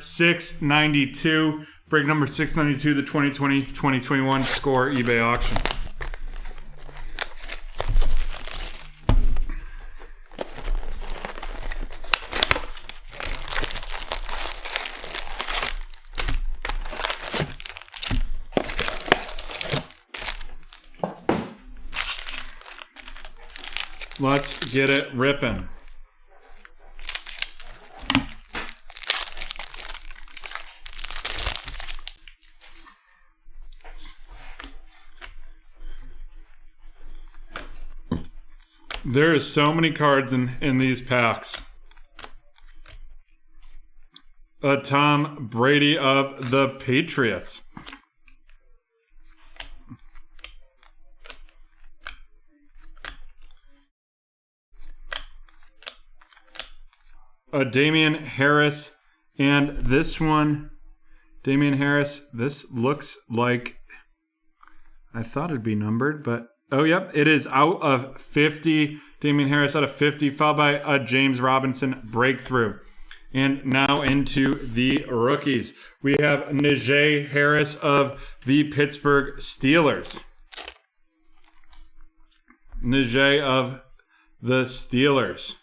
692. Break number 692, the 2020-2021 Score eBay auction. Let's get it ripping. There is so many cards in these packs. Tom Brady of the Patriots. Damien Harris, and this one, Damien Harris, this looks like, I thought it'd be numbered, but, oh, yep, it is out of 50. Damien Harris out of 50, followed by a James Robinson breakthrough. And now into the rookies. We have Najee Harris of the Pittsburgh Steelers. Najee of the Steelers.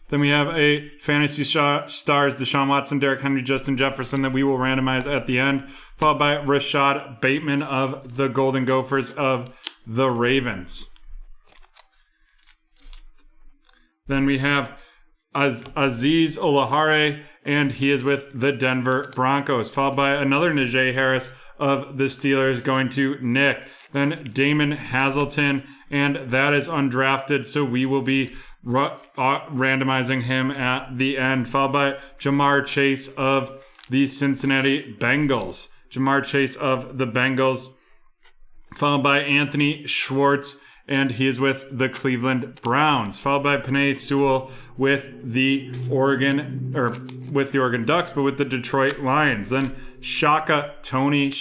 Then we have a Fantasy Stars, Deshaun Watson, Derrick Henry, Justin Jefferson that we will randomize at the end, followed by Rashad Bateman of the Golden Gophers of the Ravens. Then we have Azeez Olahare, and he is with the Denver Broncos, followed by another Najee Harris of the Steelers going to Nick. Then Damon Hazelton, and that is undrafted, so we will be randomizing him at the end, followed by Jamar Chase of the Cincinnati Bengals. Jamar Chase of the Bengals, followed by Anthony Schwartz, and he is with the Cleveland Browns, followed by Penei Sewell with the Oregon Ducks, but with the Detroit Lions. Then Shaka Toney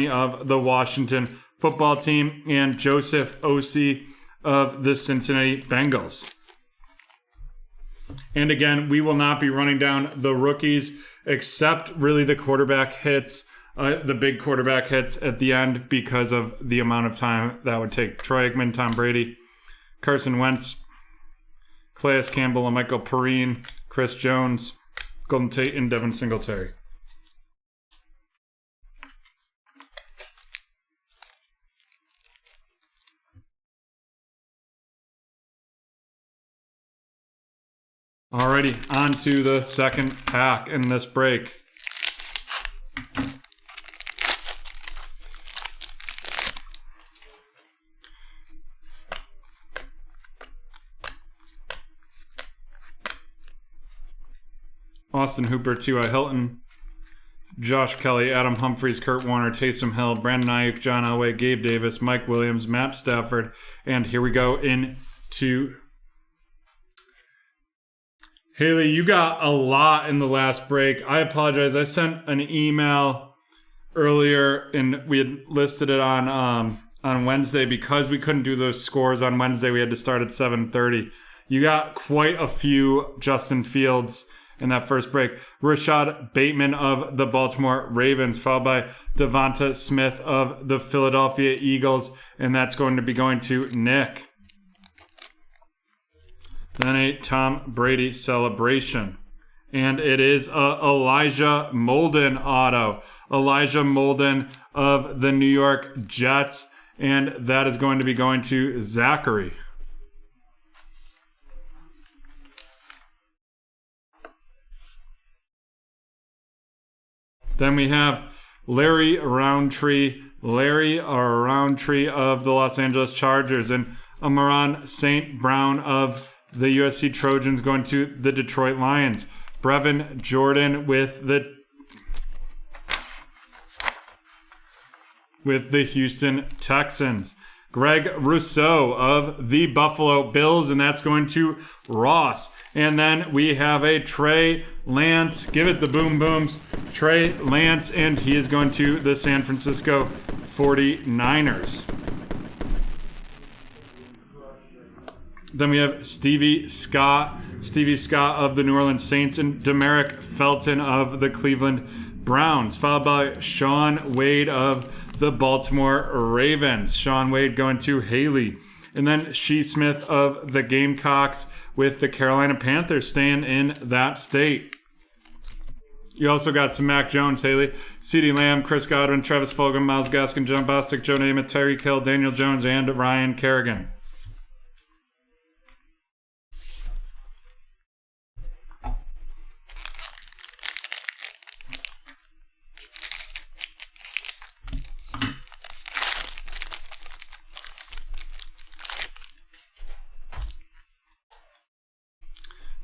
of the Washington Football Team, and Joseph Osei of the Cincinnati Bengals. And again, we will not be running down the rookies, except really the quarterback hits, the big quarterback hits at the end because of the amount of time that would take. Troy Aikman, Tom Brady, Carson Wentz, Calais Campbell, and Michael Perrine, Chris Jones, Golden Tate, and Devin Singletary. Alrighty, on to the second pack in this break. Austin Hooper, T.Y. Hilton, Josh Kelly, Adam Humphries, Kurt Warner, Taysom Hill, Brandon Ayuk, John Elway, Gabe Davis, Mike Williams, Matt Stafford, and here we go into Haley. You got a lot in the last break. I apologize. I sent an email earlier, and we had listed it on Wednesday because we couldn't do those scores on Wednesday. We had to start at 7:30. You got quite a few Justin Fields in that first break. Rashad Bateman of the Baltimore Ravens, followed by Devonta Smith of the Philadelphia Eagles, and that's going to be going to Nick. Then a Tom Brady celebration. And it is Elijah Molden auto. Elijah Molden of the New York Jets. And that is going to be going to Zachary. Then we have Larry Roundtree of the Los Angeles Chargers. And Amon-Ra St. Brown of the USC Trojans going to the Detroit Lions. Brevin Jordan with the Houston Texans. Greg Rousseau of the Buffalo Bills, and that's going to Ross. And then we have a Trey Lance. Give it the boom booms. Trey Lance, and he is going to the San Francisco 49ers. Then we have Stevie Scott of the New Orleans Saints, and Demeric Felton of the Cleveland Browns, followed by Sean Wade of the Baltimore Ravens. Sean Wade going to Haley. And then Shee Smith of the Gamecocks with the Carolina Panthers, staying in that state. You also got some Mac Jones, Haley, CeeDee Lamb, Chris Godwin, Travis Fulgham, Myles Gaskin, John Bostic, Joe Namath, Tyreek Hill, Daniel Jones, and Ryan Kerrigan.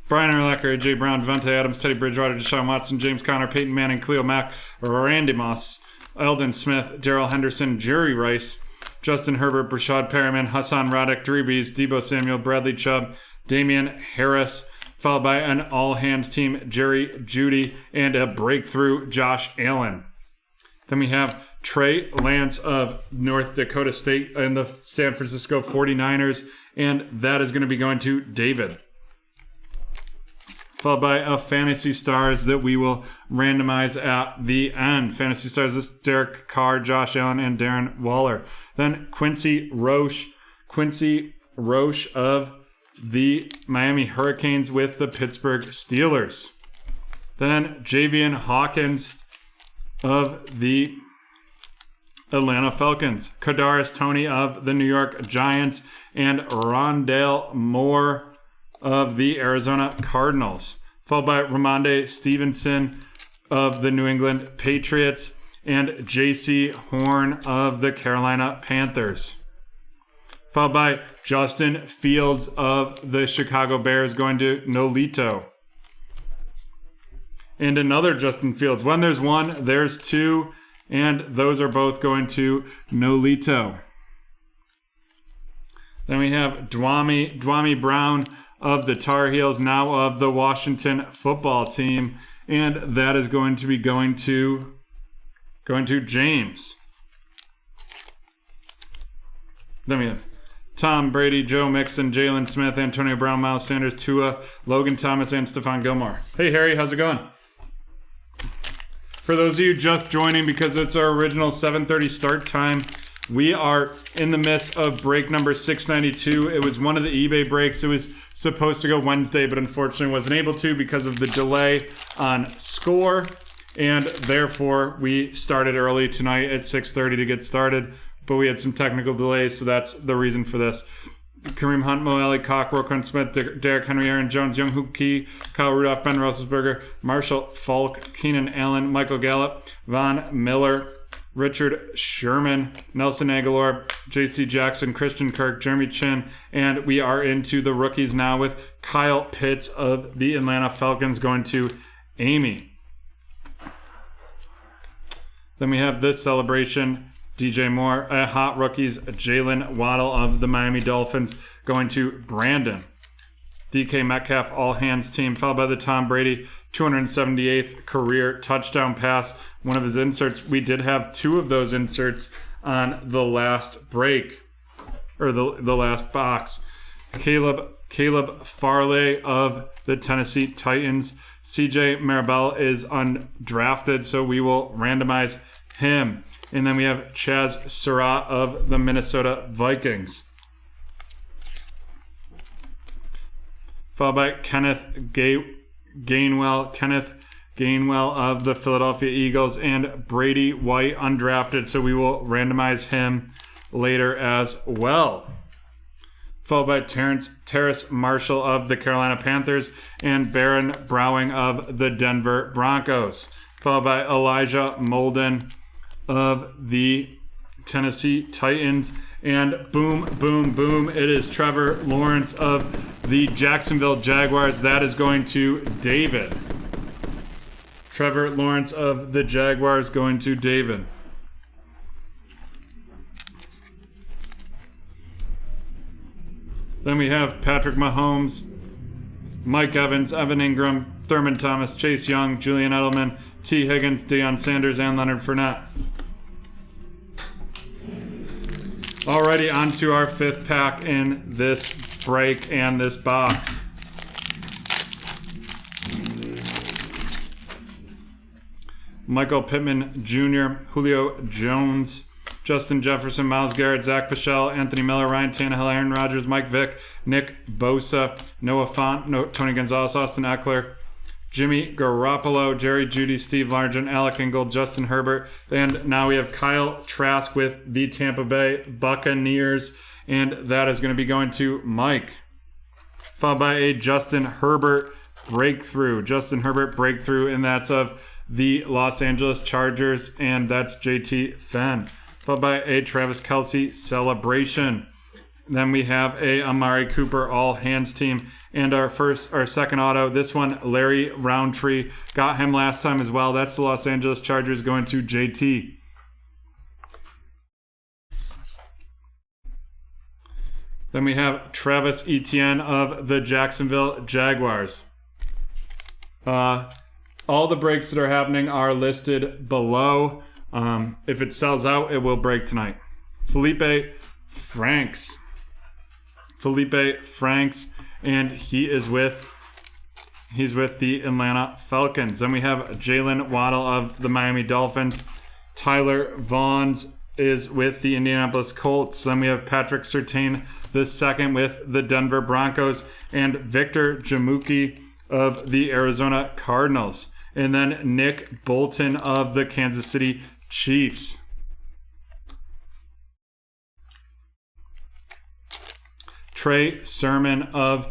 Brian Urlacher, A.J. Brown, Devontae Adams, Teddy Bridgewater, Deshaun Watson, James Conner, Peyton Manning, Khalil Mack, Randy Moss, Eldon Smith, Darrell Henderson, Jerry Rice, Justin Herbert, Brashad Perriman, Hassan Reddick, Drew Brees, Deebo Samuel, Bradley Chubb, Damian Harris, followed by an all-hands team, Jerry Jeudy, and a breakthrough, Josh Allen. Then we have Trey Lance of North Dakota State and the San Francisco 49ers, and that is going to be going to David. Followed by a Fantasy Stars that we will randomize at the end. Fantasy Stars, this is Derek Carr, Josh Allen, and Darren Waller. Then Quincy Roche of the Miami Hurricanes with the Pittsburgh Steelers. Then Javian Hawkins of the Atlanta Falcons. Kadarius Toney of the New York Giants, and Rondale Moore of the Arizona Cardinals, followed by Ramondre Stevenson of the New England Patriots, and J.C. Horn of the Carolina Panthers, followed by Justin Fields of the Chicago Bears going to Nolito. And another Justin Fields. When there's one, there's two, and those are both going to Nolito. Then we have Dwami Brown of the Tar Heels, now of the Washington football team, and that is going to be going to James. Then we have Tom Brady, Joe Mixon, Jalen Smith, Antonio Brown, Miles Sanders, Tua, Logan Thomas, and Stephon Gilmore. Hey Harry, how's it going? For those of you just joining, because it's our original 7:30 start time, we are in the midst of break number 692. It was one of the eBay breaks. It was supposed to go Wednesday, but unfortunately wasn't able to because of the delay on score. And therefore, we started early tonight at 6:30 to get started. But we had some technical delays, so that's the reason for this. Kareem Hunt, Mo Alley, Cock, Roquan Smith, Derrick Henry, Aaron Jones, Younghoon Key, Kyle Rudolph, Ben Roethlisberger, Marshall Falk, Keenan Allen, Michael Gallup, Von Miller, Richard Sherman, Nelson Aguilar, J.C. Jackson, Christian Kirk, Jeremy Chin, and we are into the rookies now with Kyle Pitts of the Atlanta Falcons going to Amy. Then we have this celebration, DJ Moore, hot rookies, Jalen Waddle of the Miami Dolphins going to Brandon. DK Metcalf, all hands team, followed by the Tom Brady 278th career touchdown pass. One of his inserts, we did have two of those inserts on the last break, or the last box. Caleb Farley of the Tennessee Titans. CJ Marabell is undrafted, so we will randomize him. And then we have Chaz Surratt of the Minnesota Vikings, followed by Kenneth Gainwell of the Philadelphia Eagles, and Brady White undrafted, so we will randomize him later as well. Followed by Terrace Marshall of the Carolina Panthers, and Baron Browning of the Denver Broncos. Followed by Elijah Molden of the Tennessee Titans. And boom, boom, boom, it is Trevor Lawrence of the Jacksonville Jaguars. That is going to David. Trevor Lawrence of the Jaguars going to David. Then we have Patrick Mahomes, Mike Evans, Evan Ingram, Thurman Thomas, Chase Young, Julian Edelman, T. Higgins, Deion Sanders, and Leonard Fournette. Alrighty, on to our fifth pack in this break and this box. Michael Pittman Jr., Julio Jones, Justin Jefferson, Myles Garrett, Zach Pichel, Anthony Miller, Ryan Tannehill, Aaron Rodgers, Mike Vick, Nick Bosa, Noah Fant, Tony Gonzalez, Austin Eckler, Jimmy Garoppolo, Jerry Jeudy, Steve Largent, Alec Ingold, Justin Herbert, and now we have Kyle Trask with the Tampa Bay Buccaneers, and that is going to be going to Mike. Followed by a Justin Herbert breakthrough. Justin Herbert breakthrough, and that's of the Los Angeles Chargers, and that's JT Fenn. Followed by a Travis Kelce celebration. Then we have a Amari Cooper all hands team, and our second auto. This one, Larry Roundtree, got him last time as well. That's the Los Angeles Chargers going to JT. Then we have Travis Etienne of the Jacksonville Jaguars. All the breaks that are happening are listed below. If it sells out, it will break tonight. Felipe Franks, and he's with the Atlanta Falcons. Then we have Jalen Waddle of the Miami Dolphins. Tyler Vaughn is with the Indianapolis Colts. Then we have Patrick Surtain II with the Denver Broncos, and Victor Jamuki of the Arizona Cardinals. And then Nick Bolton of the Kansas City Chiefs. Trey Sermon of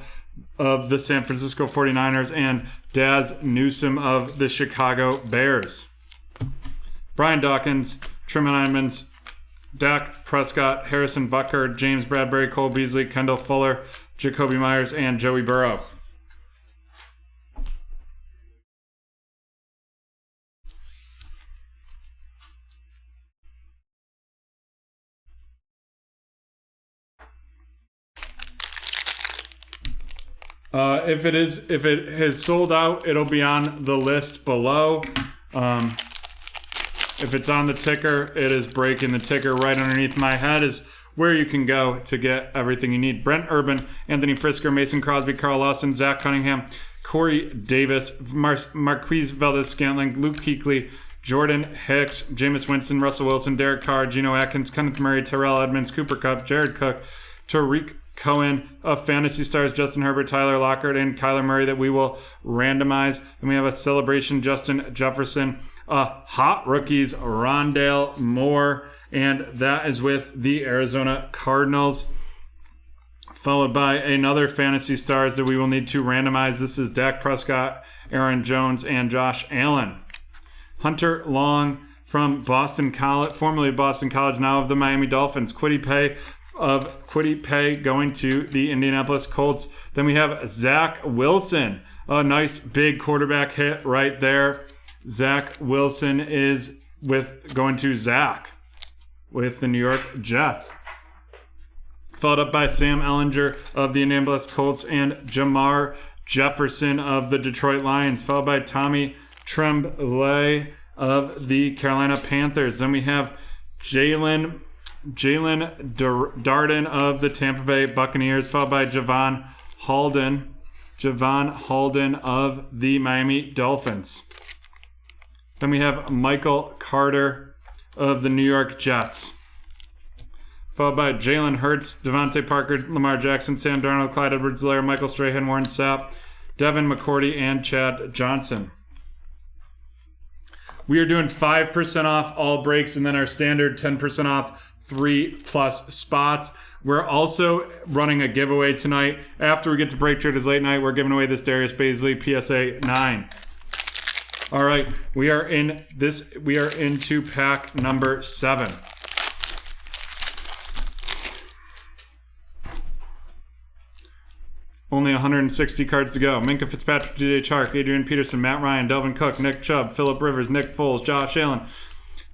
the San Francisco 49ers, and Daz Newsome of the Chicago Bears. Brian Dawkins, Truman Edmonds, Dak Prescott, Harrison Butker, James Bradbury, Cole Beasley, Kendall Fuller, Jacoby Myers, and Joey Burrow. If it has sold out, it'll be on the list below. If it's on the ticker, it is breaking the ticker. Right underneath my head is where you can go to get everything you need. Brent Urban, Anthony Frisker, Mason Crosby, Carl Lawson, Zach Cunningham, Corey Davis, Marquise Valdez-Scantling, Luke Kuechly, Jordan Hicks, Jameis Winston, Russell Wilson, Derek Carr, Geno Atkins, Kenneth Murray, Terrell Edmonds, Cooper Kupp, Jared Cook, Tariq Cohen of Fantasy Stars, Justin Herbert, Tyler Lockett, and Kyler Murray that we will randomize. And we have a celebration, Justin Jefferson, hot rookies, Rondale Moore, and that is with the Arizona Cardinals. Followed by another Fantasy Stars that we will need to randomize. This is Dak Prescott, Aaron Jones, and Josh Allen. Hunter Long from Boston College, formerly Boston College, now of the Miami Dolphins. Kwity Paye going to the Indianapolis Colts. Then we have Zach Wilson. A nice big quarterback hit right there. Zach Wilson is going to Zach with the New York Jets. Followed up by Sam Ehlinger of the Indianapolis Colts and Jamar Jefferson of the Detroit Lions. Followed by Tommy Tremblay of the Carolina Panthers. Then we have Jalen Darden of the Tampa Bay Buccaneers, followed by Javon Holden of the Miami Dolphins. Then we have Michael Carter of the New York Jets, followed by Jalen Hurts, Devontae Parker, Lamar Jackson, Sam Darnold, Clyde Edwards-Helaire, Michael Strahan, Warren Sapp, Devin McCourty, and Chad Johnson. We are doing 5% off all breaks, and then our standard 10% off 3+ spots. We're also running a giveaway tonight. After we get to BreakTraders late night, we're giving away this Darius Baisley PSA 9. All right, we are into pack number 7. Only 160 cards to go. Minka Fitzpatrick, J.J. Chark, Adrian Peterson, Matt Ryan, Delvin Cook, Nick Chubb, Phillip Rivers, Nick Foles, Josh Allen,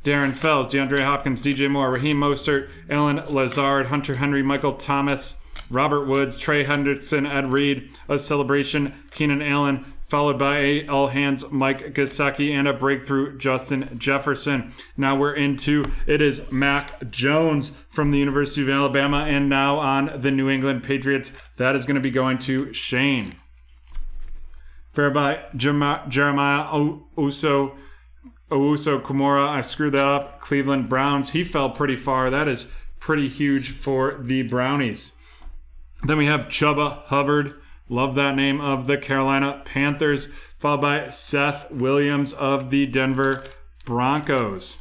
Darren Fells, DeAndre Hopkins, DJ Moore, Raheem Mostert, Alan Lazard, Hunter Henry, Michael Thomas, Robert Woods, Trey Hendrickson, Ed Reed, A Celebration, Keenan Allen, followed by a all-hands Mike Gesicki and a breakthrough Justin Jefferson. Now we're into, it is Mac Jones from the University of Alabama, and now on the New England Patriots. That is going to be going to Shane. Fair by Jeremiah Owusu-Koramoah. I screwed that up. Cleveland Browns. He fell pretty far. That is pretty huge for the Brownies. Then we have Chuba Hubbard. Love that name, of the Carolina Panthers. Followed by Seth Williams of the Denver Broncos.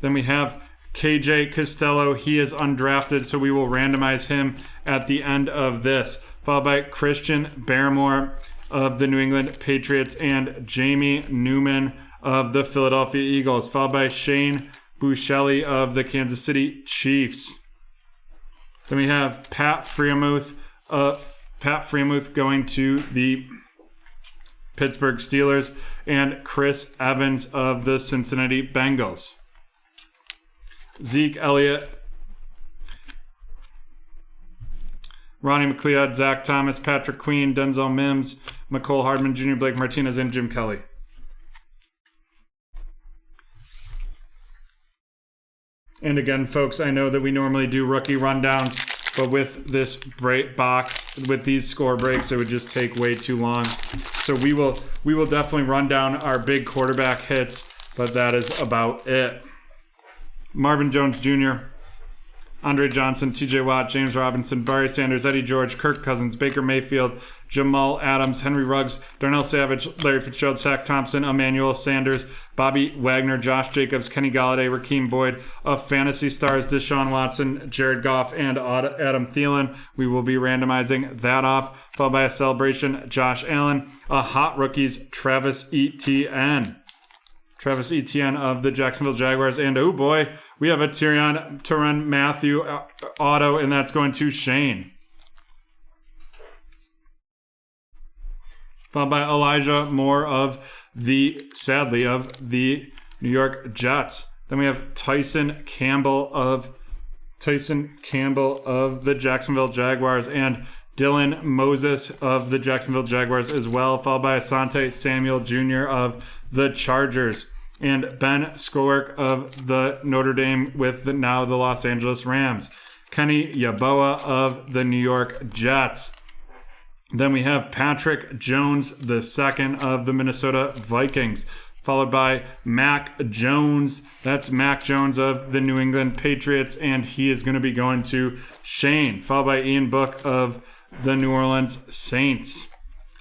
Then we have KJ Costello. He is undrafted, so we will randomize him at the end of this. Followed by Christian Barmore of the New England Patriots and Jamie Newman of the Philadelphia Eagles. Followed by Shane Buechele of the Kansas City Chiefs. Then we have Pat Freiermuth going to the Pittsburgh Steelers, and Chris Evans of the Cincinnati Bengals. Zeke Elliott, Ronnie McLeod, Zach Thomas, Patrick Queen, Denzel Mims, Mecole Hardman Jr., Blake Martinez, and Jim Kelly. And again, folks, I know that we normally do rookie rundowns, but with this break box, with these score breaks, it would just take way too long. So we will definitely run down our big quarterback hits, but that is about it. Marvin Jones Jr., Andre Johnson, TJ Watt, James Robinson, Barry Sanders, Eddie George, Kirk Cousins, Baker Mayfield, Jamal Adams, Henry Ruggs, Darnell Savage, Larry Fitzgerald, Zach Thompson, Emmanuel Sanders, Bobby Wagner, Josh Jacobs, Kenny Galladay, Raheem Boyd, of Fantasy Stars, Deshaun Watson, Jared Goff, and Adam Thielen. We will be randomizing that off, followed by a celebration, Josh Allen, a Hot Rookies, Travis Etienne of the Jacksonville Jaguars. And oh boy, we have a Tyrann Mathieu auto, and that's going to Shane. Followed by Elijah Moore of the New York Jets. Then we have Tyson Campbell of the Jacksonville Jaguars, and Dylan Moses of the Jacksonville Jaguars as well, followed by Asante Samuel Jr. of the Chargers, and Ben Skowick of the Notre Dame with the Los Angeles Rams. Kenny Yeboah of the New York Jets. Then we have Patrick Jones II of the Minnesota Vikings, followed by Mac Jones. That's Mac Jones of the New England Patriots, and he is going to be going to Shane, followed by Ian Book of the New Orleans Saints.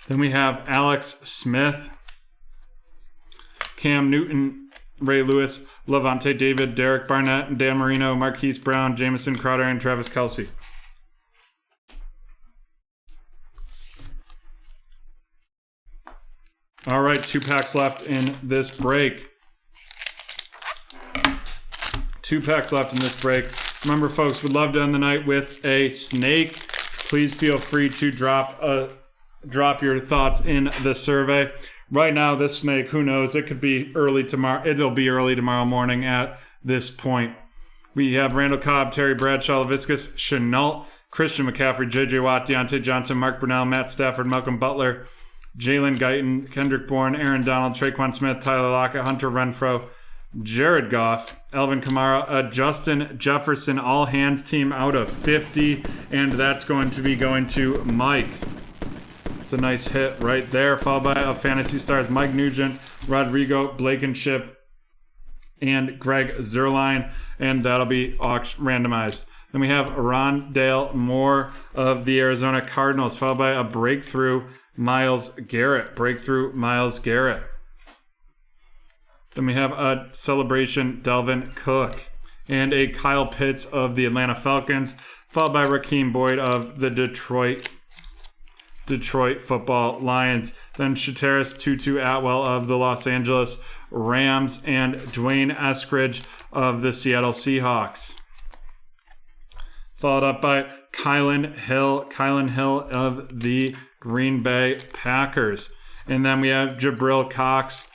Then we have Alex Smith, Cam Newton, Ray Lewis, Levante David, Derek Barnett, Dan Marino, Marquise Brown, Jamison Crowder, and Travis Kelce. All right, 2 packs left in this break. 2 packs left in this break. Remember, folks, we'd love to end the night with a snake. Please feel free to drop your thoughts in the survey. Right now, this snake, who knows? It could be early tomorrow. It'll be early tomorrow morning at this point. We have Randall Cobb, Terry Bradshaw, Laviscus Chenault, Christian McCaffrey, J.J. Watt, Deontay Johnson, Mark Brunell, Matt Stafford, Malcolm Butler, Jalen Guyton, Kendrick Bourne, Aaron Donald, Traquan Smith, Tyler Lockett, Hunter Renfrow, Jared Goff, Alvin Kamara, Justin Jefferson, all hands team out of 50, and that's going to be going to Mike. It's a nice hit right there, followed by a Fantasy Stars, Mike Nugent, Rodrigo Blankenship, and Greg Zerline, and that'll be randomized. Then we have Rondale Moore of the Arizona Cardinals, followed by a breakthrough Myles Garrett. Then we have a celebration Delvin Cook, and a Kyle Pitts of the Atlanta Falcons, followed by Raheem Boyd of the Detroit Football Lions. Then Shatteris Tutu Atwell of the Los Angeles Rams, and Dwayne Eskridge of the Seattle Seahawks. Followed up by Kylan Hill of the Green Bay Packers. And then we have Jabril Cox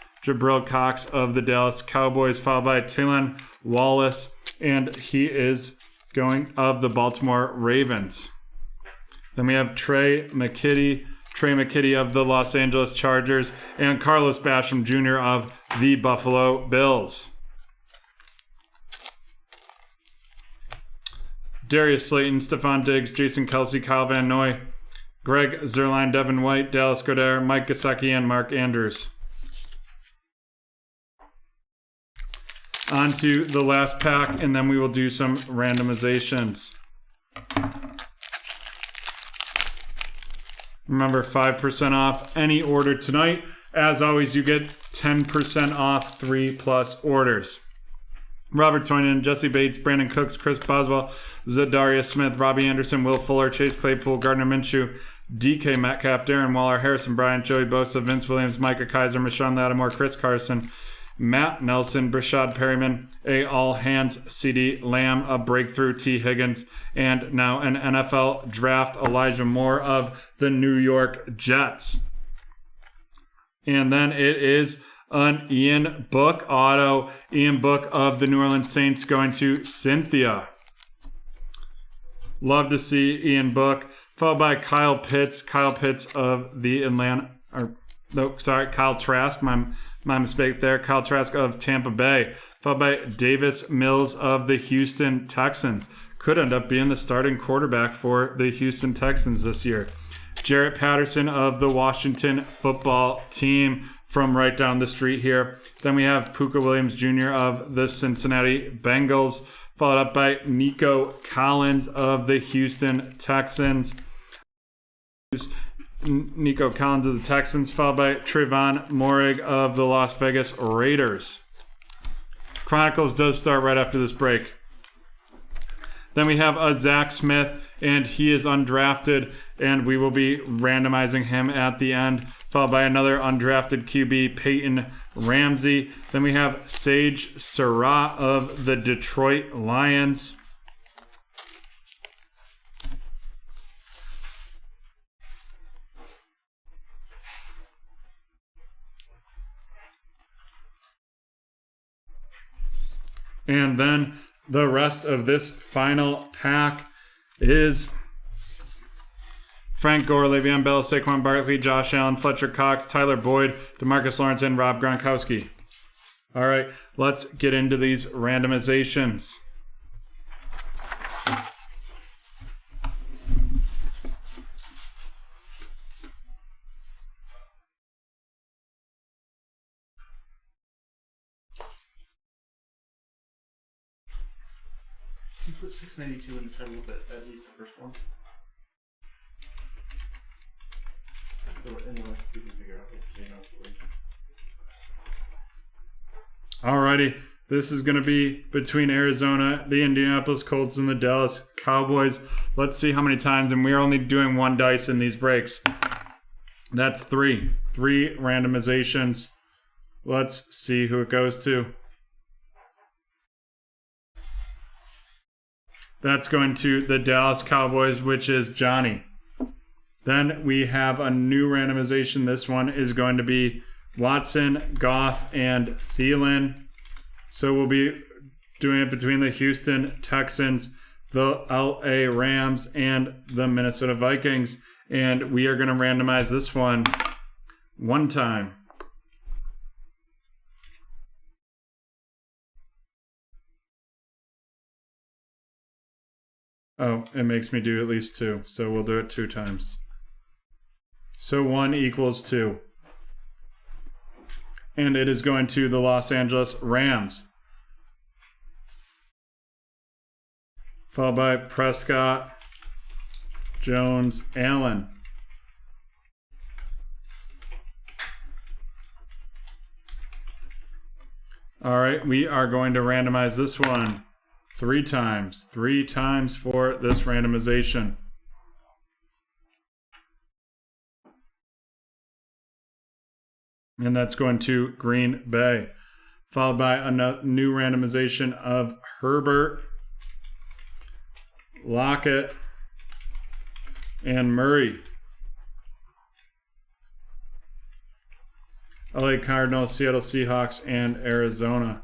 of the Dallas Cowboys, followed by Tylan Wallace, and he is going of the Baltimore Ravens. Then we have Trey McKitty Trey McKitty of the Los Angeles Chargers, and Carlos Basham Jr. of the Buffalo Bills. Darius Slayton, Stephon Diggs, Jason Kelsey, Kyle Van Noy, Greg Zuerlein, Devin White, Dallas Goedert, Mike Gesicki, and Mark Andrews. On to the last pack, and then we will do some randomizations. Remember, 5% off any order tonight. As always, you get 10% off 3+ orders. Robert Toynan, Jesse Bates, Brandon Cooks, Chris Boswell, Zadarius Smith, Robbie Anderson, Will Fuller, Chase Claypool, Gardner Minshew, DK Metcalf, Darren Waller, Harrison Bryant, Joey Bosa, Vince Williams, Micah Kaiser, Michon Lattimore, Chris Carson, Matt Nelson, Brashad Perryman, a all-hands CD Lamb, a breakthrough T. Higgins, and now an NFL draft Elijah Moore of the New York Jets. And then it is an Ian Book auto. Ian Book of the New Orleans Saints going to Cynthia. Love to see Ian Book. Followed by Kyle Pitts. Kyle Pitts of the Kyle Trask. My mistake there. Kyle Trask of Tampa Bay. Followed by Davis Mills of the Houston Texans. Could end up being the starting quarterback for the Houston Texans this year. Jarrett Patterson of the Washington Football Team from right down the street here. Then we have Puka Williams Jr. of the Cincinnati Bengals, followed up by Nico Collins of the Houston Texans. Nico Collins of the Texans, followed by Trayvon Moehrig of the Las Vegas Raiders. Chronicles does start right after this break. Then we have a Zach Smith, and he is undrafted, and we will be randomizing him at the end, followed by another undrafted QB, Peyton Ramsey. Then we have Sage Surratt of the Detroit Lions. And then the rest of this final pack is Frank Gore, Le'Veon Bell, Saquon Barkley, Josh Allen, Fletcher Cox, Tyler Boyd, DeMarcus Lawrence, and Rob Gronkowski. All right, let's get into these randomizations. Can you put 692 in the title of at least the first one? Unless people figure out what they know. Alrighty, this is going to be between Arizona, the Indianapolis Colts, and the Dallas Cowboys. Let's see how many times, and we are only doing one dice in these breaks. That's three randomizations. Let's see who it goes to. That's going to the Dallas Cowboys, which is Johnny. Then we have a new randomization. This one is going to be Watson, Goff, and Thielen. So we'll be doing it between the Houston Texans, the LA Rams, and the Minnesota Vikings. And we are going to randomize this one time. Oh, it makes me do at least two. So we'll do it 2 times. So 1 equals 2. And it is going to the Los Angeles Rams. Followed by Prescott, Jones, Allen. All right, we are going to randomize this one 3 times. 3 times for this randomization. And that's going to Green Bay. Followed by a new randomization of Herbert, Lockett, and Murray. LA Cardinals, Seattle Seahawks, and Arizona.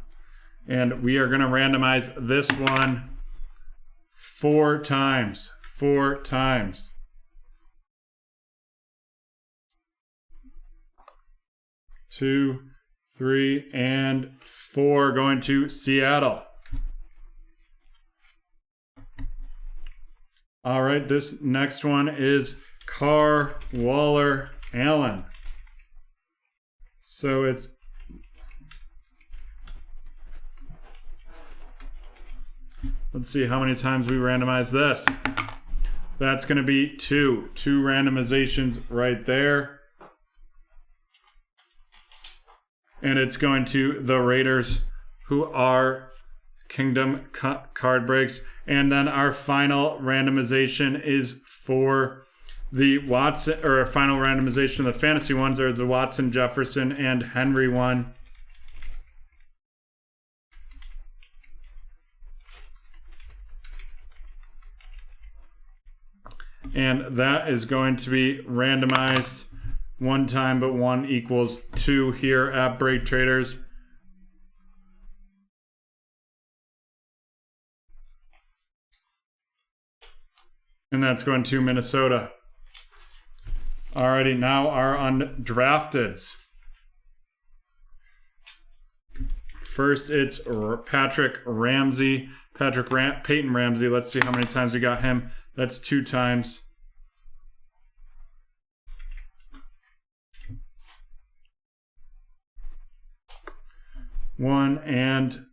And we are going to randomize this one 4 times. 4 times. 2, 3, and 4 going to Seattle. All right, this next one is Carr, Waller, Allen. So it's let's see how many times we randomize this. That's going to be 2. 2 randomizations right there. And it's going to the Raiders, who are Kingdom card breaks. And then our final randomization is for the Watson, or final randomization of the fantasy ones. There's the Watson, Jefferson, and Henry one. And that is going to be randomized 1 time, but 1 equals 2 here at BreakTraders. And that's going to Minnesota. Alrighty, now our undrafteds. First, it's Peyton Ramsey. Let's see how many times we got him. That's 2 times. One and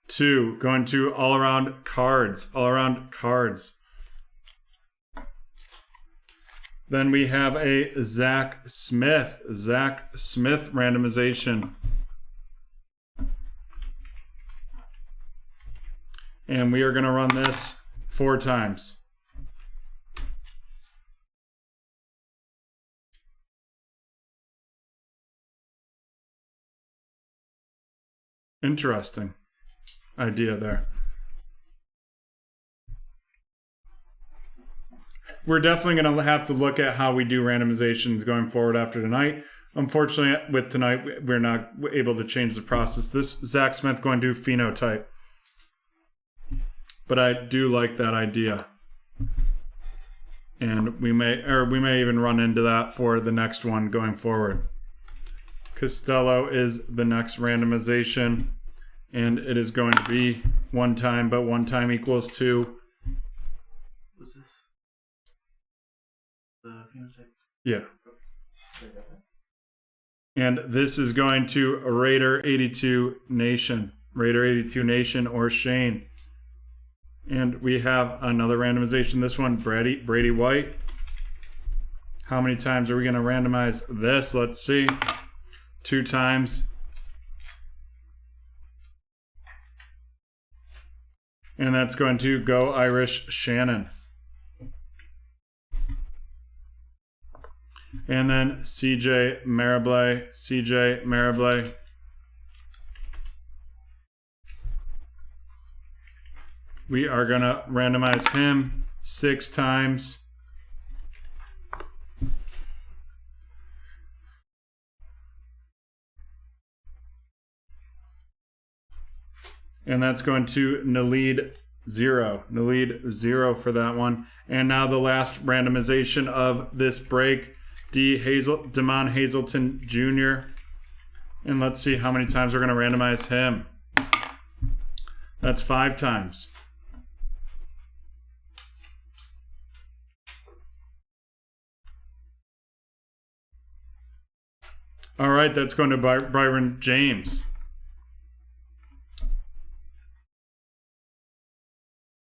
2. Going to all around cards. Then we have a Zach Smith randomization. And we are going to run this 4 times. Interesting idea there. We're definitely going to have to look at how we do randomizations going forward after tonight. Unfortunately, with tonight, we're not able to change the process. This Zach Smith going to do phenotype. But I do like that idea. And we may even run into that for the next one going forward. Costello is the next randomization, and it is going to be 1 time, but 1 time equals 2. What's this? The phenotype? Yeah. And this is going to Raider 82 Nation or Shane. And we have another randomization. This one, Brady White. How many times are we going to randomize this? Let's see. 2 times. And that's going to go Irish Shannon. And then CJ Marable. We are going to randomize him 6 times. And that's going to Nalid 0. Nalid 0 for that one. And now the last randomization of this break, Damon Hazelton Jr. And let's see how many times we're going to randomize him. That's 5 times. All right, that's going to Byron James.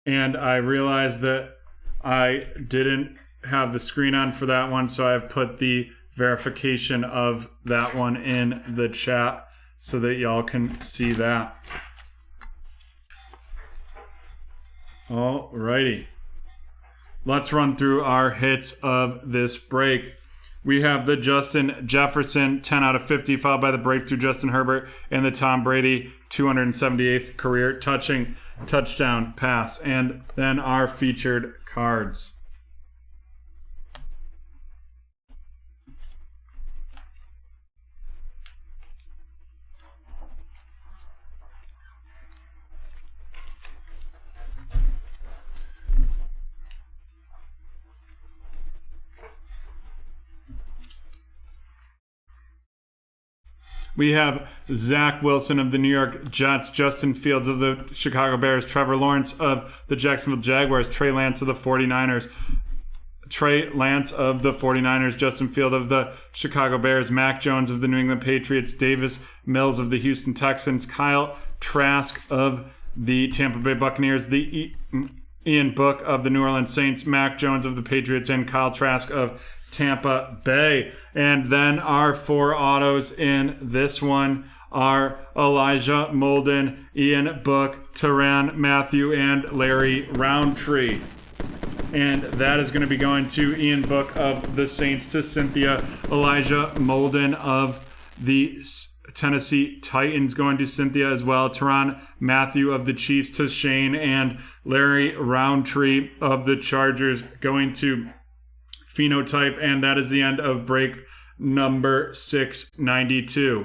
And I realized that I didn't have the screen on for that one, so I've put the verification of that one in the chat so that y'all can see that. All righty. Let's run through our hits of this break. We have the Justin Jefferson 10 out of 50, followed by the breakthrough Justin Herbert and the Tom Brady 278th career touchdown pass. And then our featured cards. We have Zach Wilson of the New York Jets, Justin Fields of the Chicago Bears, Trevor Lawrence of the Jacksonville Jaguars, Trey Lance of the 49ers, Justin Field of the Chicago Bears, Mac Jones of the New England Patriots, Davis Mills of the Houston Texans, Kyle Trask of the Tampa Bay Buccaneers, Ian Book of the New Orleans Saints, Mac Jones of the Patriots, and Kyle Trask of Tampa Bay. And then our 4 autos in this one are Elijah Molden, Ian Book, Tyrann Mathieu, and Larry Roundtree. And that is going to be going to Ian Book of the Saints, to Cynthia. Elijah Molden of the Tennessee Titans going to Cynthia as well. Tyrann Mathieu of the Chiefs to Shane, and Larry Roundtree of the Chargers going to Phenotype. And that is the end of break number 692.